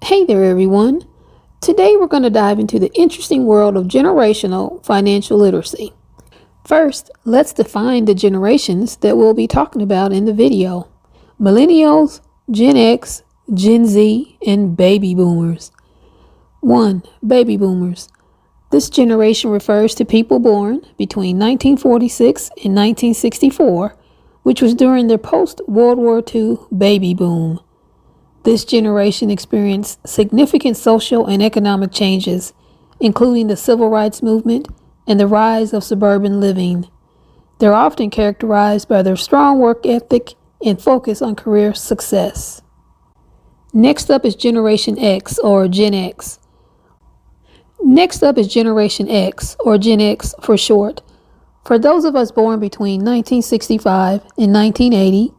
Hey there, everyone. Today we're going to dive into the interesting world of generational financial literacy. First, let's define the generations that we'll be talking about in the video. Millennials, Gen X, Gen Z, and baby boomers. 1. Baby boomers. This generation refers to people born between 1946 and 1964, which was during their post-World War II baby boom. This generation experienced significant social and economic changes, including the civil rights movement and the rise of suburban living. They're often characterized by their strong work ethic and focus on career success. Next up is Generation X or Gen X. Next up is Generation X or Gen X for short. For those of us born between 1965 and 1980,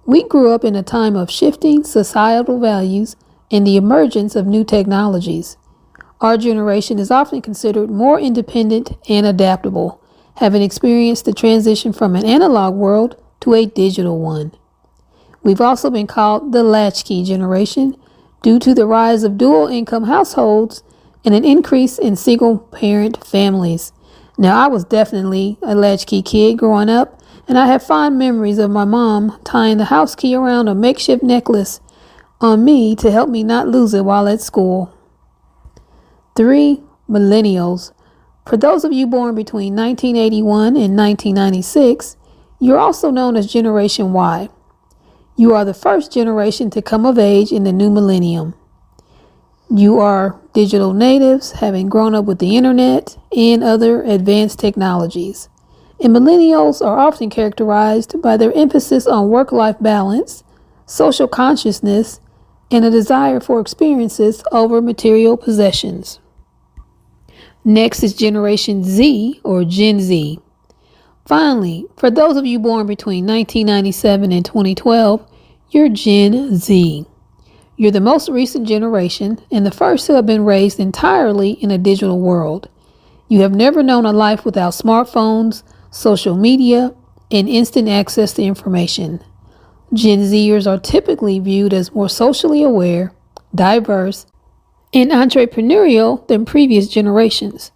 we grew up in a time of shifting societal values and the emergence of new technologies. Our generation is often considered more independent and adaptable, having experienced the transition from an analog world to a digital one. We've also been called the latchkey generation due to the rise of dual-income households and an increase in single-parent families. Now, I was definitely a latchkey kid growing up, and I have fond memories of my mom tying the house key around a makeshift necklace on me to help me not lose it while at school. 3. Millennials. For those of you born between 1981 and 1996, you're also known as Generation Y. You are the first generation to come of age in the new millennium. You are digital natives, having grown up with the internet and other advanced technologies. And millennials are often characterized by their emphasis on work-life balance, social consciousness, and a desire for experiences over material possessions. Next is Generation Z or Gen Z. Finally, for those of you born between 1997 and 2012, you're Gen Z. You're the most recent generation and the first to have been raised entirely in a digital world. You have never known a life without smartphones, social media, and instant access to information. Gen Zers are typically viewed as more socially aware, diverse, and entrepreneurial than previous generations.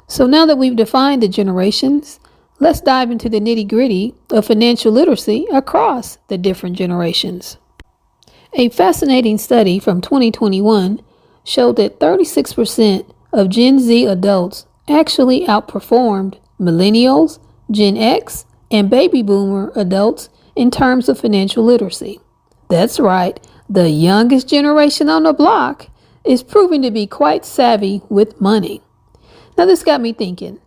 So now that we've defined the generations, let's dive into the nitty-gritty of financial literacy across the different generations. A fascinating study from 2021 showed that 36% of Gen Z adults actually outperformed millennials, Gen X, and baby boomer adults in terms of financial literacy. That's right, the youngest generation on the block is proving to be quite savvy with money. Now this got me thinking,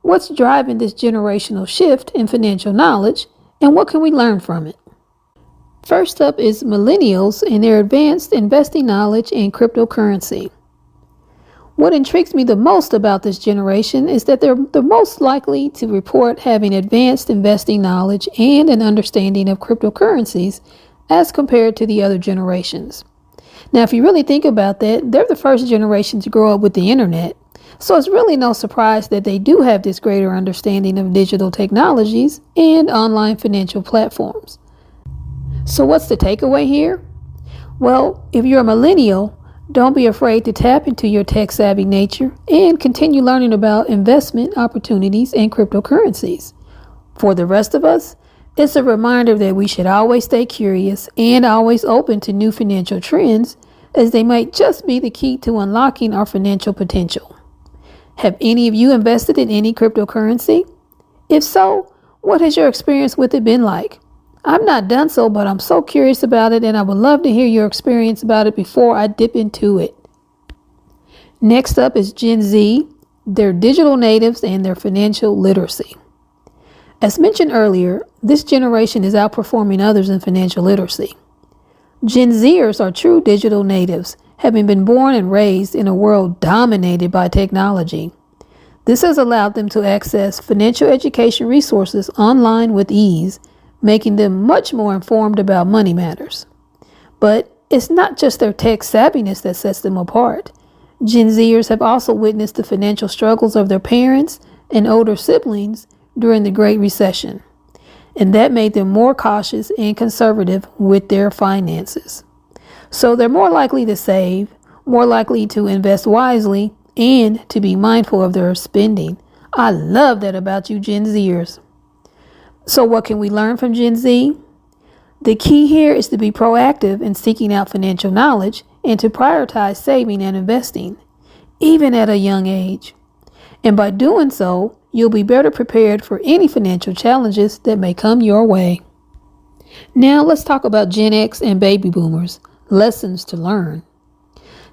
what's driving this generational shift in financial knowledge, and what can we learn from it? First up is millennials and their advanced investing knowledge in cryptocurrency. What intrigues me the most about this generation is that they're the most likely to report having advanced investing knowledge and an understanding of cryptocurrencies as compared to the other generations. Now, if you really think about that, they're the first generation to grow up with the internet. So it's really no surprise that they do have this greater understanding of digital technologies and online financial platforms. So what's the takeaway here? Well, if you're a millennial, don't be afraid to tap into your tech-savvy nature and continue learning about investment opportunities and cryptocurrencies. For the rest of us, it's a reminder that we should always stay curious and always open to new financial trends, as they might just be the key to unlocking our financial potential. Have any of you invested in any cryptocurrency? If so, what has your experience with it been like? I've not done so, but I'm so curious about it, and I would love to hear your experience about it before I dip into it. Next up is Gen Z, their digital natives and their financial literacy. As mentioned earlier, this generation is outperforming others in financial literacy. Gen Zers are true digital natives, having been born and raised in a world dominated by technology. This has allowed them to access financial education resources online with ease, making them much more informed about money matters. But it's not just their tech savviness that sets them apart. Gen Zers have also witnessed the financial struggles of their parents and older siblings during the Great Recession, and that made them more cautious and conservative with their finances. So they're more likely to save, more likely to invest wisely, and to be mindful of their spending. I love that about you Gen Zers. So what can we learn from Gen Z? The key here is to be proactive in seeking out financial knowledge and to prioritize saving and investing, even at a young age. And by doing so, you'll be better prepared for any financial challenges that may come your way. Now let's talk about Gen X and baby boomers, lessons to learn.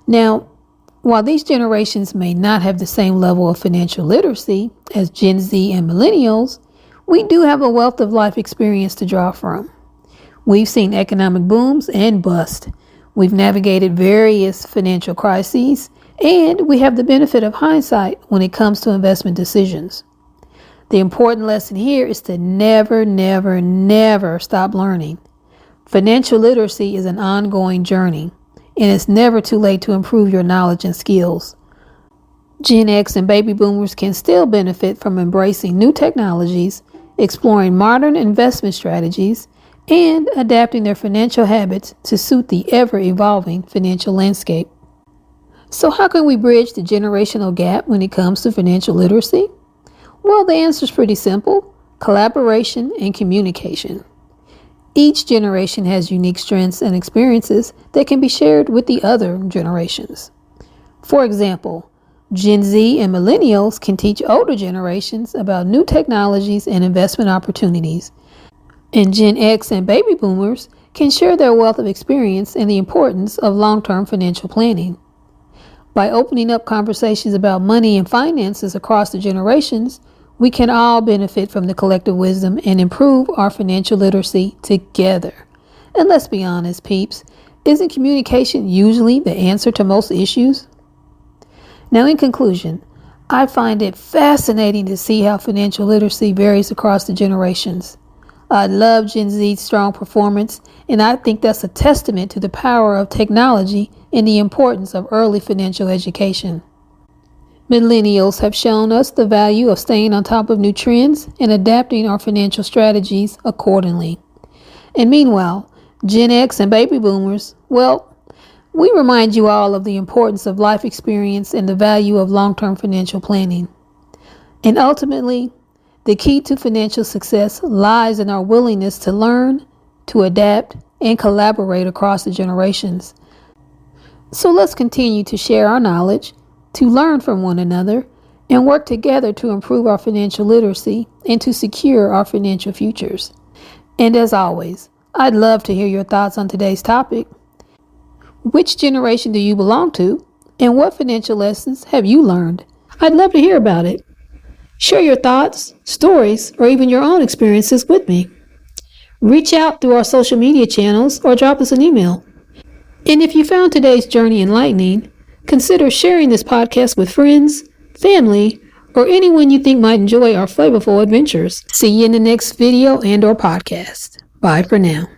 Now, while these generations may not have the same level of financial literacy as Gen Z and Millennials, we do have a wealth of life experience to draw from. We've seen economic booms and bust. We've navigated various financial crises, and we have the benefit of hindsight when it comes to investment decisions. The important lesson here is to never, never, never stop learning. Financial literacy is an ongoing journey, and it's never too late to improve your knowledge and skills. Gen X and baby boomers can still benefit from embracing new technologies, exploring modern investment strategies, and adapting their financial habits to suit the ever-evolving financial landscape. So how can we bridge the generational gap when it comes to financial literacy? Well, the answer is pretty simple: collaboration and communication. Each generation has unique strengths and experiences that can be shared with the other generations. For example, Gen Z and Millennials can teach older generations about new technologies and investment opportunities. And Gen X and baby boomers can share their wealth of experience and the importance of long-term financial planning. By opening up conversations about money and finances across the generations, we can all benefit from the collective wisdom and improve our financial literacy together. And let's be honest, peeps, isn't communication usually the answer to most issues? Now, in conclusion, I find it fascinating to see how financial literacy varies across the generations. I love Gen Z's strong performance, and I think that's a testament to the power of technology and the importance of early financial education. Millennials have shown us the value of staying on top of new trends and adapting our financial strategies accordingly. And meanwhile, Gen X and baby boomers, well, we remind you all of the importance of life experience and the value of long-term financial planning. And ultimately, the key to financial success lies in our willingness to learn, to adapt, and collaborate across the generations. So let's continue to share our knowledge, to learn from one another, and work together to improve our financial literacy and to secure our financial futures. And as always, I'd love to hear your thoughts on today's topic. Which generation do you belong to, and what financial lessons have you learned? I'd love to hear about it. Share your thoughts, stories, or even your own experiences with me. Reach out through our social media channels or drop us an email. And if you found today's journey enlightening, consider sharing this podcast with friends, family, or anyone you think might enjoy our flavorful adventures. See you in the next video and/or podcast. Bye for now.